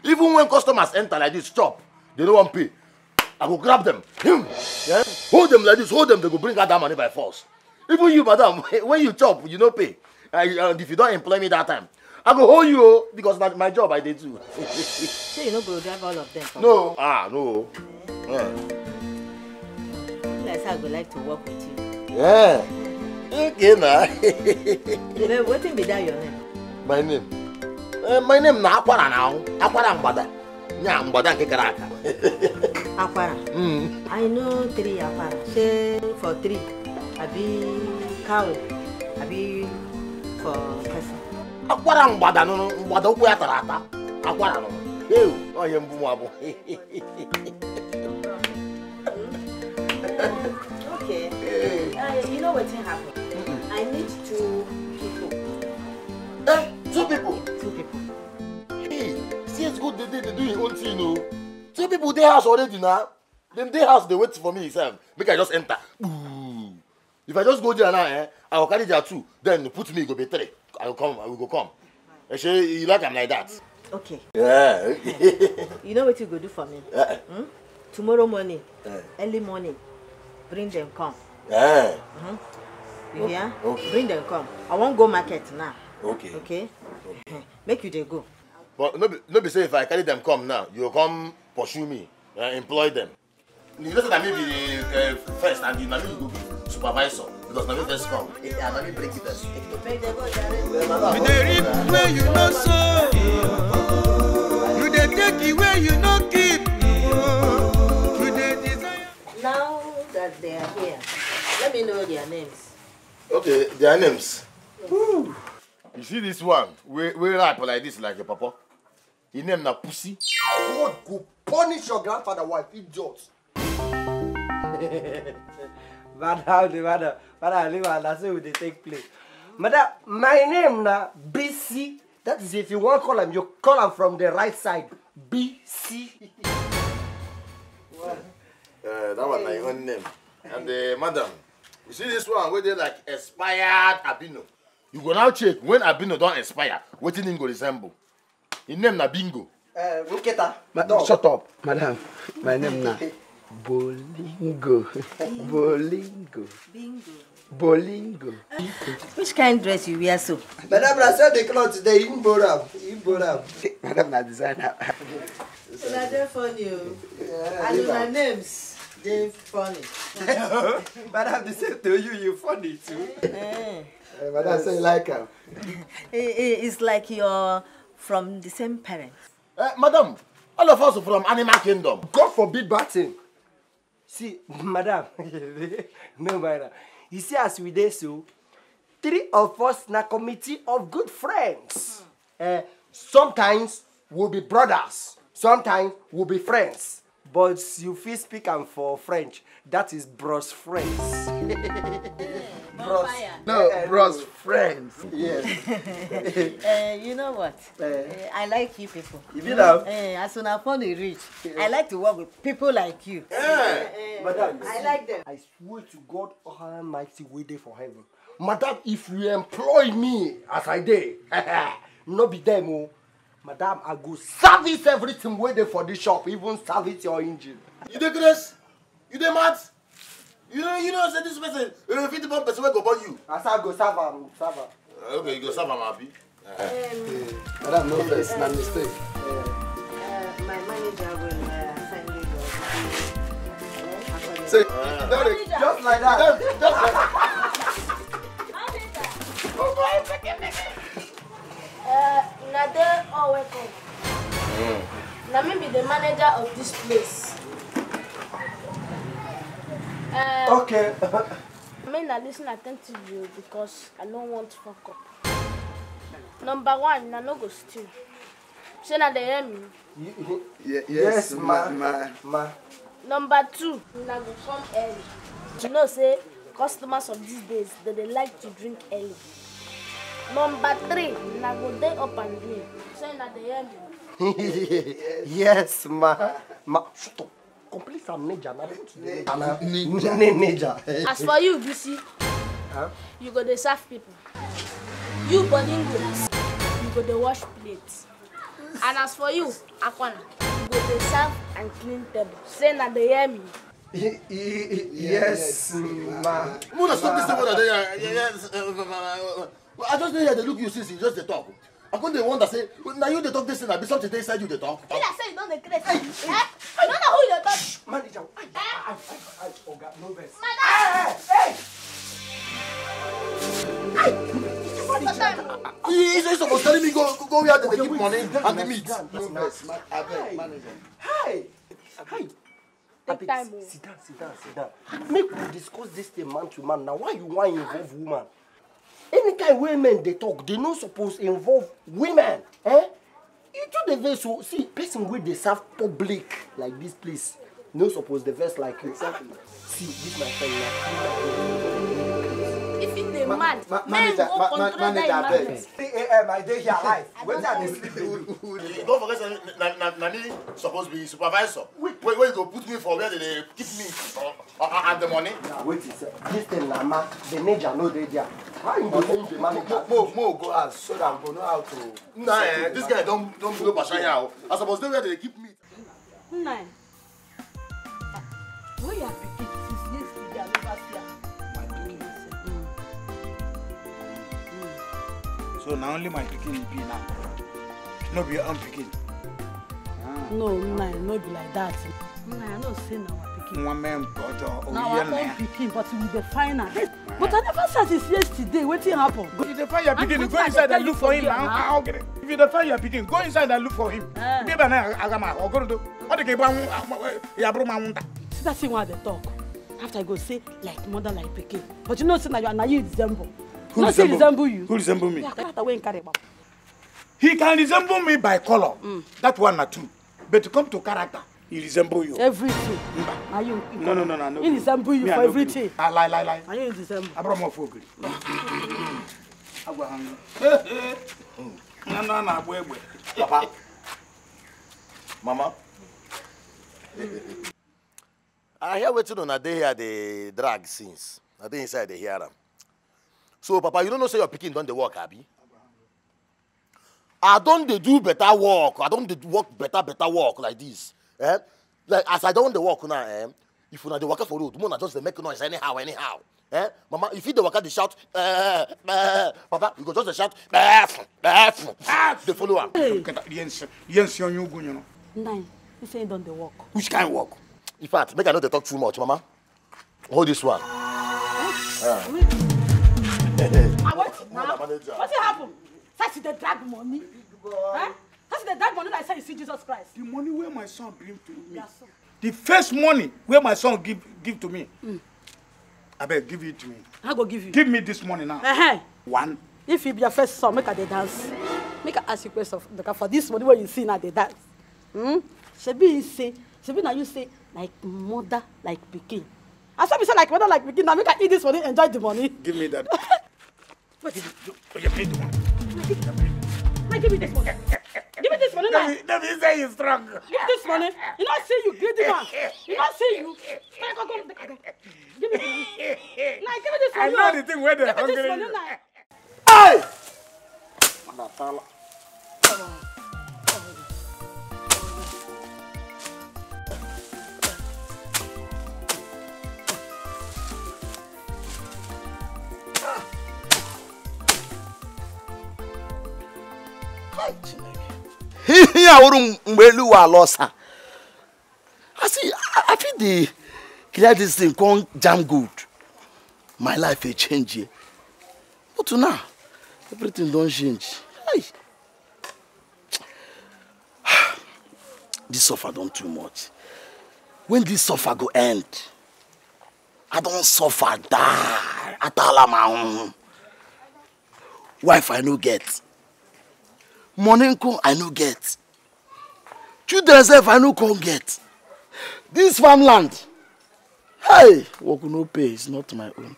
Even when customers enter like this shop, they don't want pay. I go grab them. Yeah? Hold them like this, they go bring out that money by force. Even you, madam, when you chop, you don't pay. And if you don't employ me that time, I go hold you because my job I did too. So you no go drive all of them? No. No. Like I would like to work with you. Yeah. Okay, now. What be that your name? My name? My name na Akwara now. Akwara Mbada. Nya Mbada nke kara aka. Akwara. I know 3 Akwara. Say for 3. Abi cow. Abi for person. Akwara Mbada no Mbada okwu ya tara ata. Akwara no. Hey, oye mbu mu abo. Okay. You know what happened? I need 2 people. 2 people? 2 people. Hey, see it's good they do your own thing, you know. 2 people they house already now. Them they house they wait for me itself. Make I just enter. Ooh. If I just go there now, I will carry there 2. Then put me go be 3. I will go come. You like I'm like that. Okay. Yeah. You know what you go do for me? Tomorrow morning, early morning, bring them come. Yeah. You hear? Okay. Bring them come. I won't go market now. Okay. Okay? Make you they go. But no be say if I carry them come now, you come pursue me, employ them. You know that maybe first and you go be supervisor because now first come. Yeah, let me break it first. Make them go there. You dey reap where you no sow. You dey take it where you no keep. You dey desire. Now that they are here, let me know their names. Okay, their names. Woo. You see this one? We rap like this, like your papa. His name na Pussy. God go punish your grandfather wife, idiot. Madam, that's where they take place. Madam, my name na BC. That is if you want to call him, you call him from the right side. BC. That one na your own name. And madam, you see this one where they like expired albino. You go now check when albino don't expire, what him go resemble. His name na Bingo. Shut up. Madam, my name na Bolingo. Bolingo. Which kind of dress you wear so? Madam, I said the clothes today in Boram. Madam, na designer. They're funny. And my names, they're funny. Madam, they said to you funny too. Madam, say you like him. It's like you're from the same parents. Madam, all of us are from Animal Kingdom. God forbid bad thing. See, madam, no madam. You see as we dey so, 3 of us na committee of good friends. Sometimes we'll be brothers, sometimes we'll be friends. but you feel speak am for French. That is bros friends. Bros. No, bros friends. Yes. You know what? I like you people. You did that? As soon as phone is rich, I like to work with people like you. Madam, I like them. I swear to God Almighty, we there for heaven. Madam, if you employ me as I did, no be them, oh. Madam, I go service everything waiting for this shop, even service your engine. You dey Grace? You dey mad? You know, say this person, if it one person will go burn you. As I go serve am, serve am. Okay, you go serve am happy. Madam, no first, no mistake. My manager will send you your Say, Just like that. just like Nade or welcome. Now me be the manager of this place. Okay. I mean, I listen attentively because I don't want to fuck up. Number one, I no go steal. Say na they hear me. Yes, ma. Number two, I go come early. You know, say customers of these days they like to drink early. Number three, I go day up and drink. Say na they hear me. Yes, ma. Shut up. Complete some ninja. Ninja. As for you, BC, you go dey serve people. You Bolingo, you go dey wash plates. And as for you, Akwana, you go dey serve and clean table. Say na they hear me. Yes, ma. Muna stop this thing I just hear the look you see, just the talk. I couldn't wonder say, now you the talk this thing, I be something inside you the talk. Did I say you don't dey crazy? You don't know who you talk. Manager, I forgot no best. He's supposed to tell me go where they keep money and the meat. Hey. Take time. Sit down. Make we discuss this thing man to man. Now, why you want to involve woman? Any kind of women they talk, they not supposed to involve women. You do the verse. So, see, person with they serve public like this place, no supposed the verse like you. Exactly. See, this my friend. If it's the man, manager, manager, 3 a.m. I day here live. When are they sleeping? Don't forget, Nani supposed to be supervisor. Where you go put me for where they keep me and the money? Wait, this thing, Nama, the manager know they there. How you go change the manager? Mo go ask so that I go know how to. Nah, this guy don't go Bashaya. I suppose they where they keep me. Nine. Where you are picking since yesterday, I never see her. So now only my picking be now. No be your own picking. No, nine, no be like that. Nine, I don't say now our picking. One man got Now our own picking, but we define her. But I never said this yesterday. What happened? If you define your picking, go inside and look for him. I'll get it. If you define your picking, go inside and look for him. See that thing why they talk. After I go say like mother like picking. But you know, say now you resemble. Who resemble you? Who resemble me? Yeah, he can resemble me by color. That one or two. But to come to character, he resemble you. Everything. Are you? No. He resemble you for everything. Lie. Are you resemble? Abramo Fogri. Papa. Mama. I hear waiting on a day here the drag scenes. I think inside they hear them. So, Papa, you don't know say your picking don't they work, Abby? I don't they do better work. I don't they work better work like this. Like as I don't they work now, if you not the worker for road, you just they make noise anyhow. Mama, if you the worker they shout, Papa, you go just they shout, they follow him. Yes, you know. Nine. You say don't they work. Which kind of work? In fact, make I know they talk too much, Mama. Hold this one. What happened? That's the drag money. That's the drag money that I say you see Jesus Christ. The money where my son bring to me. The first money where my son give to me. I beg, give it to me. I go give you. Give me this money now. One. If you be your first son, make her the dance. Make her ask you question for this money where you see now the dance. Shebi say Shebi na you say like mother, like pikin. I saw me say like mother, like pikin. Now make I eat this money, enjoy the money. Give me that. What is it? You pay the money. Now give me this money. Give me this money now. Let me say you're strong. Give me this money. You not see you greedy man. You not see you. Go. Give me this money. Now give me this money. I know the thing where they're hungry. Give me this money now. Hey! Here I lost. I see, I feel the clear this thing come jam good. My life will change here. But now, everything don't change. Hey. This suffer don't too much. When this suffer go end, I don't suffer die. I tell my own. Wife I no get. Money I no get. Children self I no come get. This farmland, hey, work no pay, it's not my own.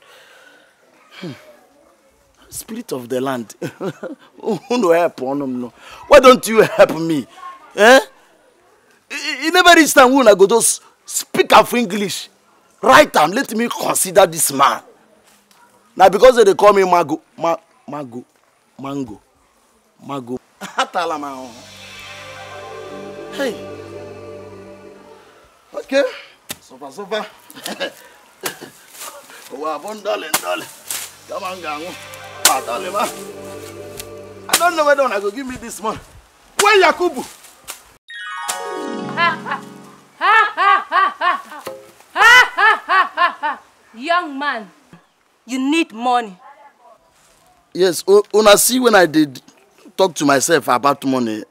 Spirit of the land, who no help on them no? Why don't you help me? Eh? You never reach time when I go just speak of English. Right and let me consider this man. Now because they call me Mango. Hey. Okay. So far. Oh, darling. Come on, gang. Darling, I don't know whether I go give me this man. Where Yakubu? Young man, you need money. Yes, una see when I did talk to myself about money.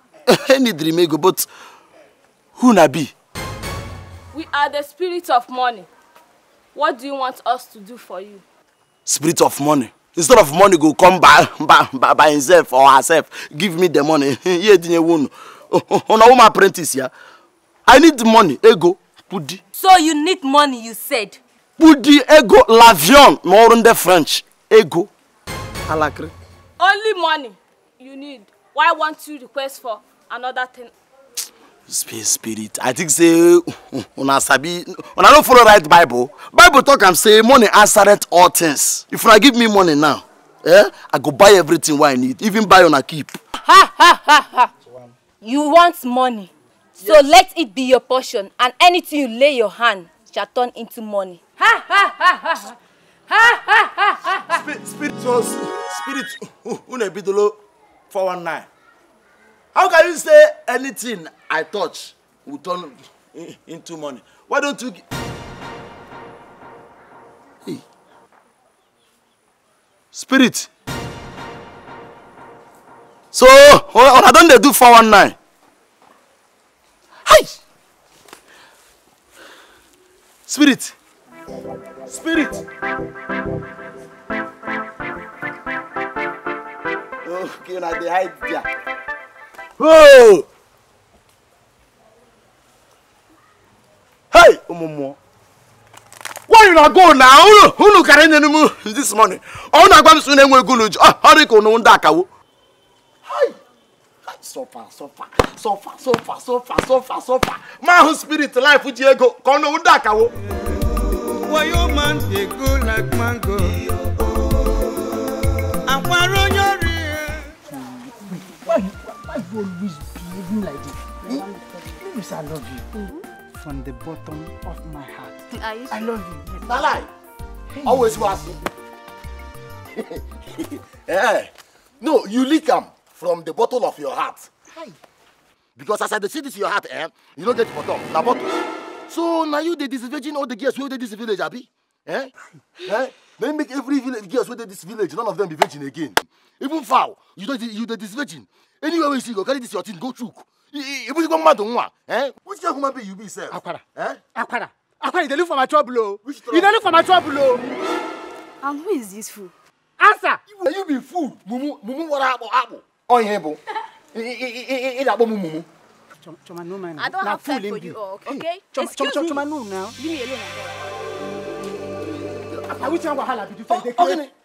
Any dream go, but who na be? We are the spirit of money. What do you want us to do for you? Spirit of money. Instead of money go come by himself or herself, give me the money. On a woman apprentice, yeah. I need money. Ego. Pudi. So you need money, you said. Pudi ego l'avion. More in the French. Ego. Alacre. Only money you need. Why won't you request for another thing? Spirit. I think say una sabi. Una don't follow right Bible. Bible talk and say money answereth all things. If una give me money now, I go buy everything what I need. Even buy on a keep. Ha. You want money. So yes. Let it be your portion, and anything you lay your hand shall turn into money. Spirit, unebidolo 419. How can you say anything I touch will turn into money? Why don't you? Hey. Spirit. So, I don't do 419. Hi. Spirit. Okay, now they hide there. Oh! Hey, Omomo. Why you not go now? Who no carry any more this morning? Oh, na go so name we go lojo. Ah, hurry ko no nda kawo. Hi. So far. Man who spirit life with you go. Ko no nda kawo. Why your man they go like mango? Why you always behaving like this? Yes, I love you. From the bottom of my heart. I love you. Lie. Always was. No, you lick them from the bottom of your heart. Because as I see this in your heart, you don't get the bottom. Na bottom. So now you did this virgin all the girls who did this village, Abi? Then make every village girls who did this village, none of them be virgin again. Even foul, you did this virgin. Anywhere you see, go carry this your thing, go chook. Which human being you be, sir? Aquara, you look for my trouble. You don't look for my trouble. And who is this fool? Answer. You be fool. Mumu what apple. Oh, hebo. Mumu. Choma, no man. I don't have time for you all, okay? Excuse me. Choma, no now. Leave me alone. I wish I wahala be do. Okay.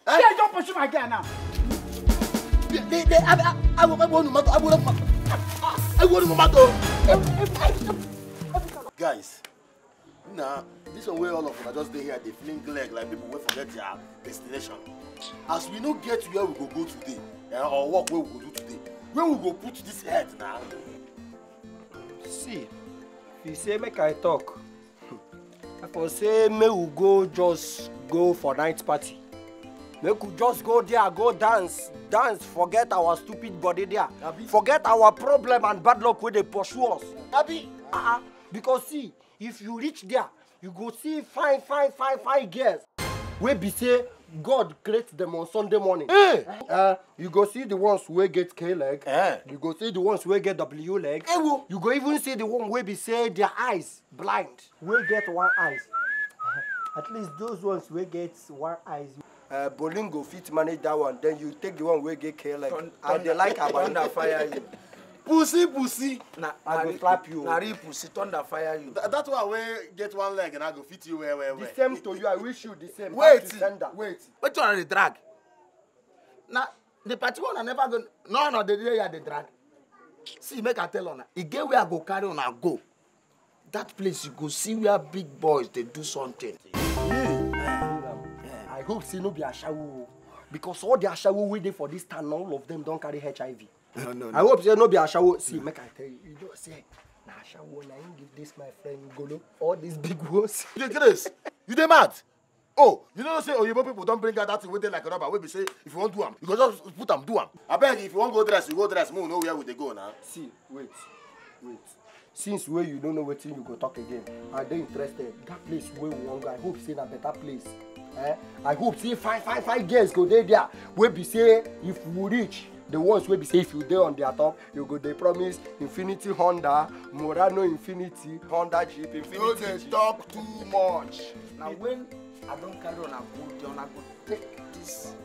Yeah, don't pursue my girl now. Guys, nah, this one where all of them are just there here, they fling leg like people will forget their destination. As we don't get where we go today, or what where we go do today, where we go put this head now? See, if you say make I talk, I for say may we just go for night party. Make we just go there, go dance, forget our stupid body there. Forget our problem and bad luck where they pursue us. Because see, if you reach there, you go see fine girls. Where be say God creates them on Sunday morning. You go see the ones who get K leg. You go see the ones who get W leg. You go even see the one where be say their eyes blind. We get one eyes. At least those ones who get one eyes. Bolingo fit manage that one. Then you take the one where get K leg. And they like about fire you. Pussy. I will slap you. Nari pussy, thunder fire you. That's why we get one leg and I go fit you where. The same to you. I wish you the same. Wait. What you are the drag? Now the party one I never go. No, the day you the drag. See, make I tell on. It get where I go carry on and go. That place you go see where big boys they do something. I hope see no be a shower because all the shower waiting for this town, all of them don't carry HIV. No. I hope say no be a shower. See, make I tell you, you don't say na shower. I give this my friend Golo all these big ones. You get this? You dey mad? Oh, you know say Oyibo people don't bring out that thing with like a rubber. We be say if you want to do them, you go just put them do them. I beg if you want go dress, you go dress. We know where we dey go now. See, wait. Since where you don't know what you go talk again, are they interested? That place where we want go, I hope say a better place. I hope say fine girls go there. We be say if we reach. The ones will be say if you there on their top, you go they promise Infinity Honda, Murano Infinity, Honda Jeep, Infinity. No, they talk too much. Now when I don't carry on a good, I go take this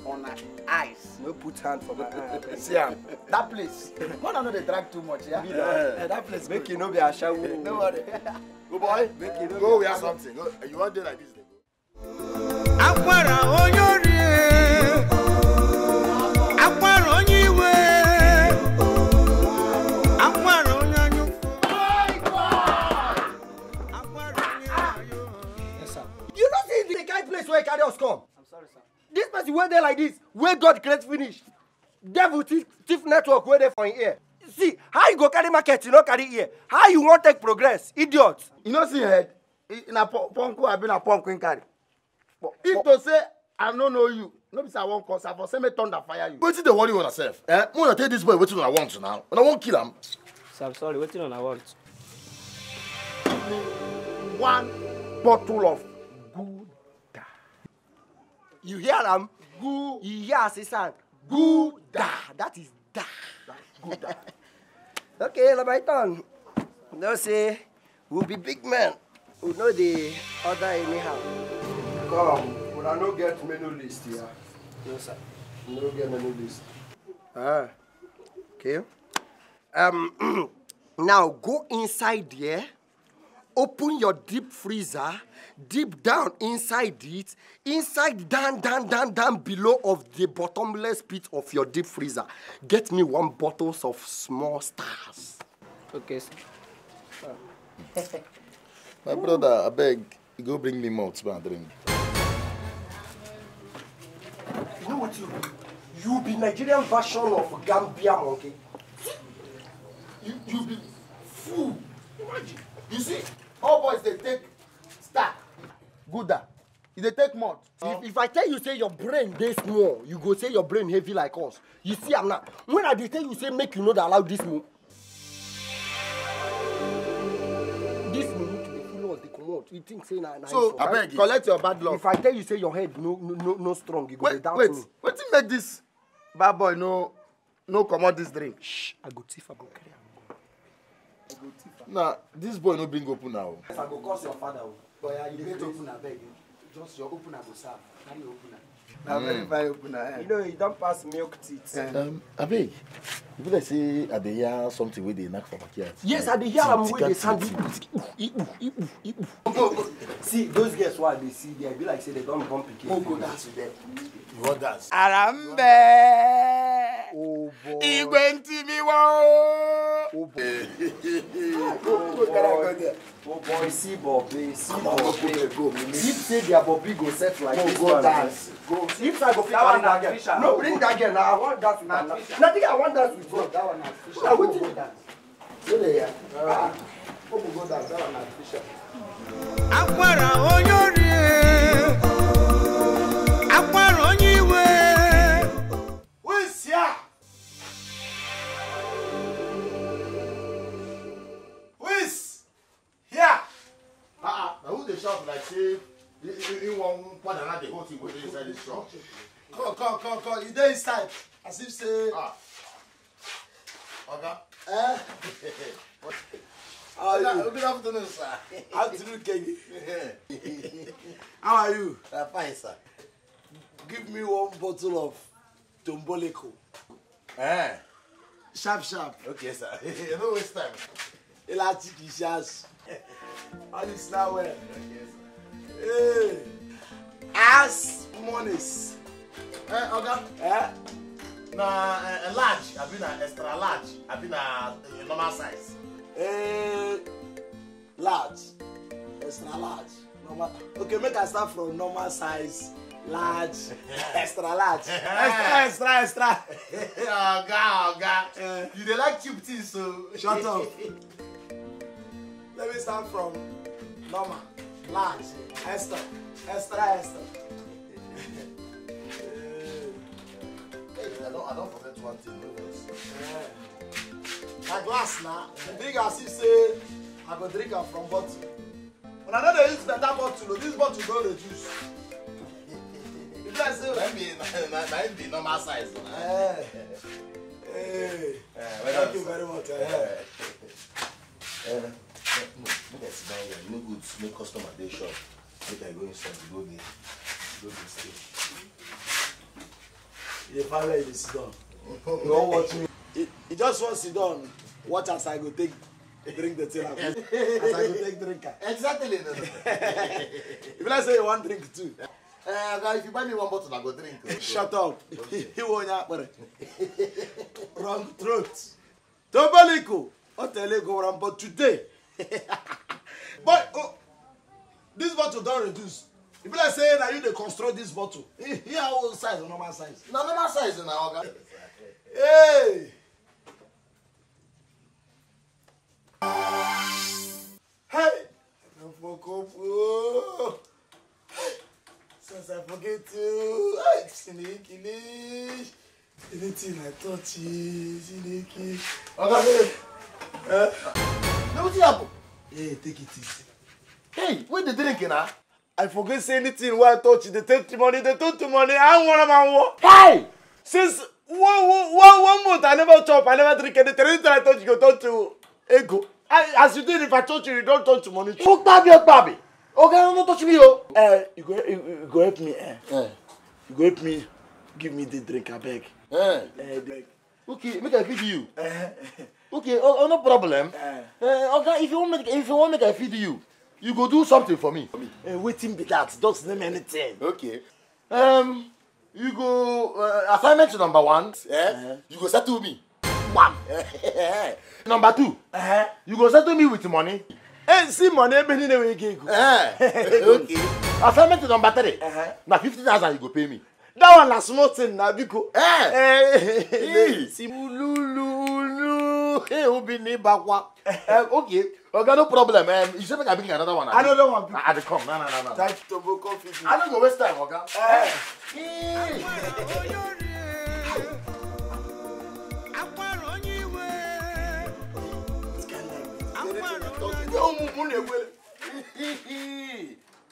on her eyes. No put hand for my eye. See that place. One I know they drag too much, yeah? That place make you no be a shower. No worry. Go boy, make you go we have something. Go, you want to like this? Akwara onyori. You don't see the kind place where carry us come. I'm sorry, sir. This person where they like this, where God create finish. Devil thief network where they for in here. See, how you go carry market, you know carry here. How you want take progress, idiot? You know see head. In a punku, I've been a pumpkin carry. But if to say I don't know you, no be say I won't cause I for say me thunder fire you. Wetin dey worry you on yourself? When I tell this boy wetin I want now, and I won't kill him. Sir, I'm sorry, wetin I want? One bottle of Gouda. You hear them? You hear assistant? Gouda. That is da. Gouda. Okay, now my turn. No say we'll be big men. We know the other anyhow. Come, but I no get menu list here. No, sir. No get menu list. Okay. Now go inside there. Open your deep freezer. Deep down inside it. Inside down below of the bottomless pit of your deep freezer. Get me 1 bottle of small stars. Okay, sir. My brother, I beg, you go bring me mouth and drink. You know what you be Nigerian version of Gambia monkey. You be fool. Imagine. You see, all boys they take stack. Gouda. They take mud. If I tell you say your brain dey small, you go say your brain heavy like us. You see I'm not. When I tell you say make you know that allow this move. This move to the full of the commode. You think say na. So I beg you. Collect your bad luck. If I tell you say your head no strong, you go down to me. Wait till make this bad boy no commode this drink. Shh, I go thief, I go carry am. Nah, this boy no bring open now. Yes, I go cause your father. Boy, you get open, I beg you. Just your opener go serve. Carry opener. I'm very fine opener. You know, you don't pass milk teeth. Abeg, you like say I dey hear something wey dey knack for backyard. Yes, I dey hear am wey dey sound. See, those girls who they see there, be like say they don't bump pikin. Oh, go dance with them. You want dance? Arambe. Oh boy. Oh boy, see Bobby, see Bobby. If say their Bobby go set like this one, dance. Go. If I go fit carry that girl, no bring that girl. Now I want that. Nothing. I want that with you. That one is fish. I want to go dance. So there. Go dance. That one is fish. Akwara onyori, akwara onyiwe. Who is here? Who is here? Now who they shout like say you want one another the whole thing within inside this shop? Come. You there inside? As if say. Okay. Good afternoon, sir. How do you get How are you? I'm fine, sir. Give me one bottle of Tomboleko. Sharp. Okay, sir. You no waste time. Elastic issues. All is now well. Okay, sir. Hey. As monies. Okay. Large. I've been extra large. I've been a normal size. Large. Extra large. Normal. Okay, make I start from normal size. Large. Extra large. Extra. Oga. You dey like cheap things, so Shut up. Let me start from normal, large, extra. I don't forget one thing. No vex. My glass now, drink as if say I go drink am from bottle. When I know they use better bottle, this bottle don't reduce. You guys say that be normal size. Thank you very much. No good to make customer dey shop. Make I go inside, go there stay. You find where you sit down. You don't watch me. You just want to sit down. Watch as I go take drink the tea. As I go take drink. Exactly. If I say you want drink too. Guys, if you buy me one bottle, I go drink. Shut up. You won't happen. Wrong throat. Tobaliko. But today. But this bottle don't reduce. If I say that you dey construct this bottle, here how size or normal size? No, normal size now, okay. Hey! Hey! Don't fuck up. Oh. Since I forget to anything I touch is sneaky. Okay. What's happen? Hey, take it easy. Hey, what the drink now? I forget say anything while I touch it. They take the money. I want man. Hey! Since one month I never chop, I never drink anything. Anything I touch, you go touch to ego. As you did, if I touch you don't touch money. Fuck baby. Okay, don't touch me, yo. You go help me. You go help me. Give me the drink, I beg. Okay, make I feed you. Okay, no problem. Okay, if you want make I feed you, you go do something for me. Waiting be that. Don't name anything. Okay. You go assignment number 1. You go settle me. Bam. Number 2. You go settle me with money. See money, everything we go. Okay. Assignment number 3. Now 50,000 you go pay me. That one last small thing now, Biko. Okay. Okay, no problem. You say make I bring another one. I don't know one. I come. No. Thank you to go coffee. I don't go waste time, okay?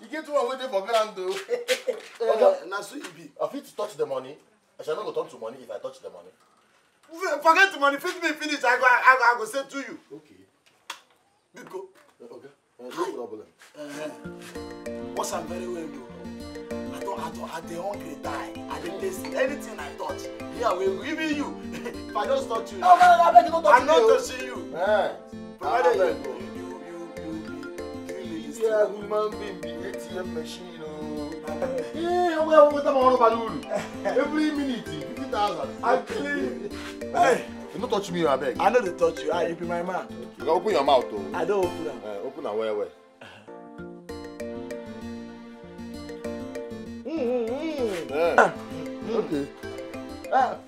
You get one waiting for grand though. Now so you be. I fit to touch the money. I shall not go turn to money if I touch the money. Forget the money. Fit me finish. I go say to you. Okay. Biko. Okay. No problem. What's up very well though? I I dey hungry die. I dey taste anything I touch. Here we even you. If I just touch you. No, I beg you don't touch me. I'm not touching you. Provided you yeah, human being be ATM machine. Yeah, well, what about balloon? Every minute, 50,000. I clean. Hey, you don't touch me, I beg. I know they touch you. You be my man. You can open your mouth, though. I don't open them. Open them where? Okay.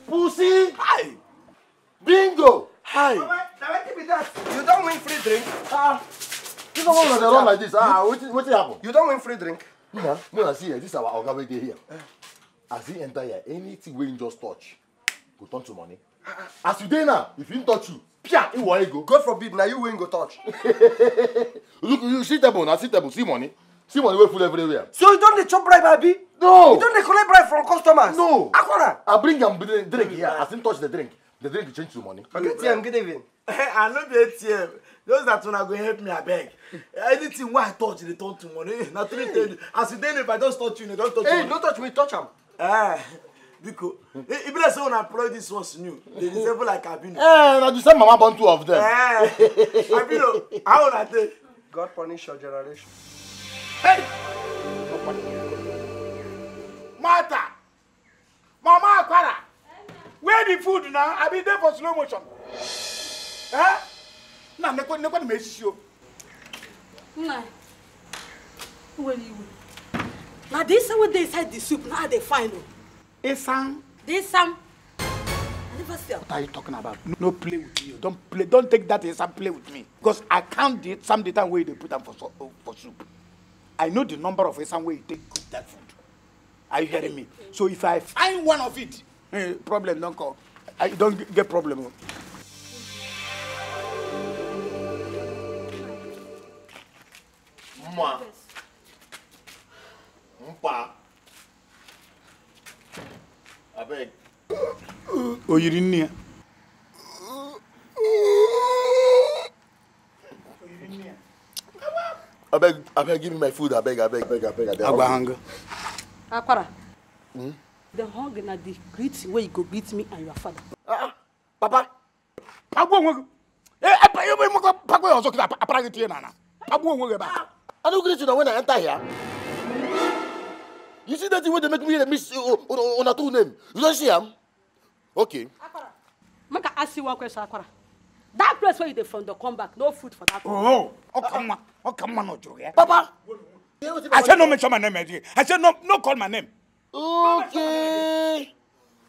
Pussy. Hi. Bingo. Hi. Now what be that? You don't win free drink. You don't want to run like this. What happen? You don't win free drink. No, I see. This is our organization here. As he enter here, anything we just touch, go turn to money. As you dey now, if you touch you, pia, it will go. God forbid, now you win go touch. Look, you see table, now see table, see money. See money, we full everywhere. So you don't chop bribe, Abi? No. You don't collect bribe from customers? No. Aquara. I bring them drink here. As him touch the drink will change to money. ATM, good evening. I know the ATM. Those that are going to help me, I beg. Anything I touch, they turn to money. Not really. As you then, if I don't touch you, they don't touch you. Hey, don't touch me, touch him. Because if you say when I play this was new, they disable like Abino. Now you say Mama born two of them. Abino, how old are they? God punish your generation. Hey! Martha! Mama Aquara! Where the food now? I be there for slow motion. Huh? Nah, nobody makes you. Nah. Where you? Now this is what they inside the soup. Now they find it. Esam. This some. I never see. What are you talking about? No play with you. Don't play. Don't take that Esam play with me. Because I count some the time where they put them for soup. I know the number of Esam where you take cook that food. Are you hearing me? So if I find one of it, problem don't come. I don't get problem. Mama. Mpa. I beg. Oh, you didn't hear? I beg, give me my food. I beg. Hunger. Aquara. The hunger na the greet where you go greet me and your father. Papa. I don't greet you now when I enter here. You see that the way they make me miss on a two name. You don't see him? Okay. Aquara. Make I ask you one question, Aquara. That place where you dey from the come back, no food for that. Oh, come on, no joke. Papa. I said no mention my name again. I said no call my name. Okay.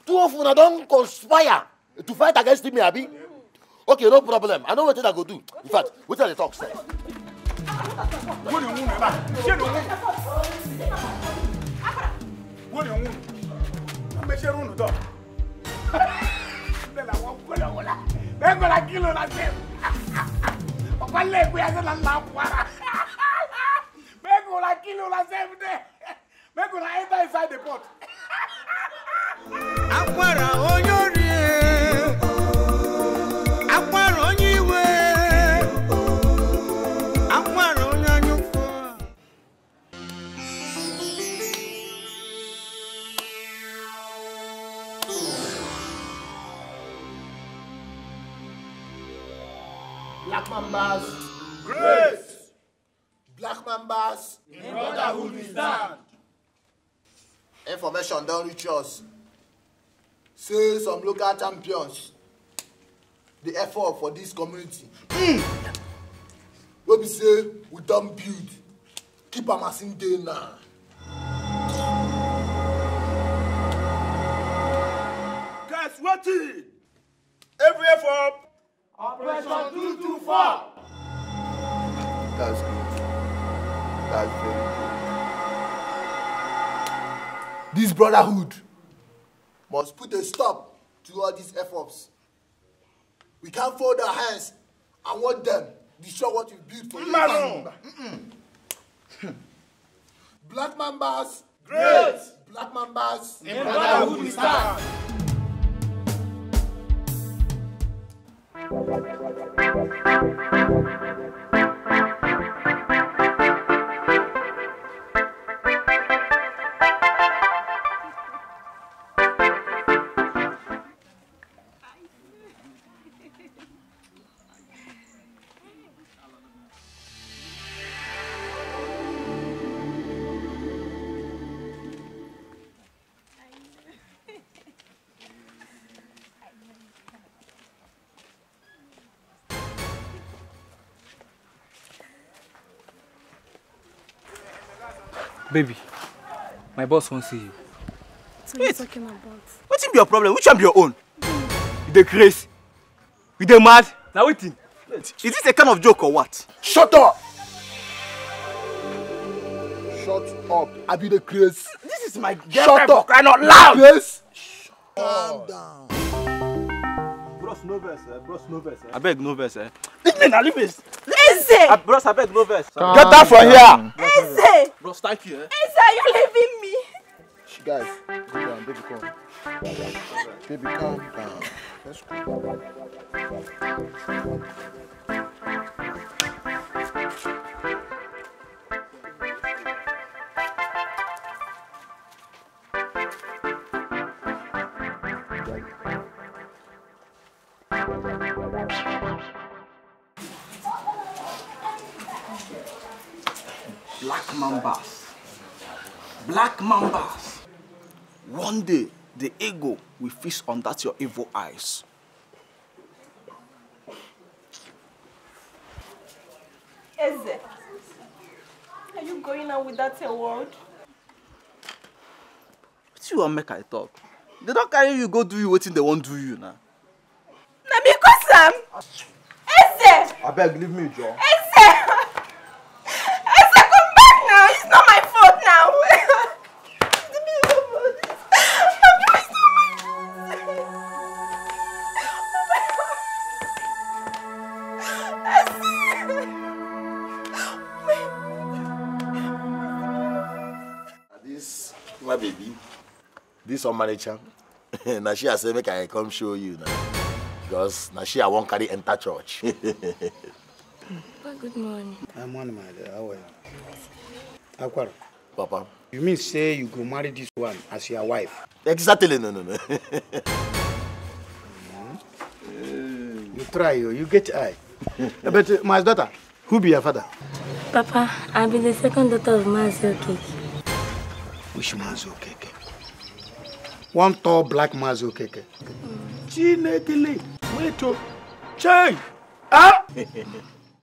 Two of you don't conspire to fight against me, Abi. Okay, no problem. I know what I go do. In fact, what are the talks say? Enter inside the pot. Aquara onyori, Aquara onyiwe, Aquara onyanyufo. Black Mambas. Grace. Black Mambas. In brotherhood we stand. Information don't reach us. Say some local champions. The effort for this community. What we say we don't build. Keep a machine day now. Guys, what is every effort? Operation 224. That's good. That's very good. This brotherhood must put a stop to all these efforts. We can't fold our hands and watch them destroy what we built for you. Black Mambas. Great. Black Mambas. In brotherhood we stand. Baby, my boss won't see you. What are you talking about? What's your problem? Which one be your own? You dey crazy? You dey mad? Now waiting. Is this a kind of joke or what? Shut up! Shut up. I be the craze. This is my girlfriend. Shut up. Crying out loud. Yes. Calm down. Bros, no verse, Bros, no verse. I beg, no verse. Leave me now, leave me. Eze! Bros, I beg, no verse. Get that from here. Eze! Bros, thank you. Eze, are you leaving me? Guys, go down, baby, come. Baby, calm down. Let's go. Black mambas. Black mambas. One day, the ego will feast on that your evil eyes. Eze, are you going out with that award? What you want make I talk? They don't carry you go do you waiting they won't do you now. Na because Sam. Eze! I beg, leave me, Joe. Eze! Eze, come back now. It's not my fault now. This, my baby, this on manager. Now she has said, make I come show you now. Because now she I won't carry enter church. Good morning. I'm on my dear. How are you? Akwara. Papa. You mean say you go marry this one as your wife? Exactly, no. You try, you get eye. But my daughter, who be your father? Papa, I'll be the second daughter of Uwaezuoke. Which Uwaezuoke? One tall black Uwaezuoke. Chinekele. Wait, Chai. Ah!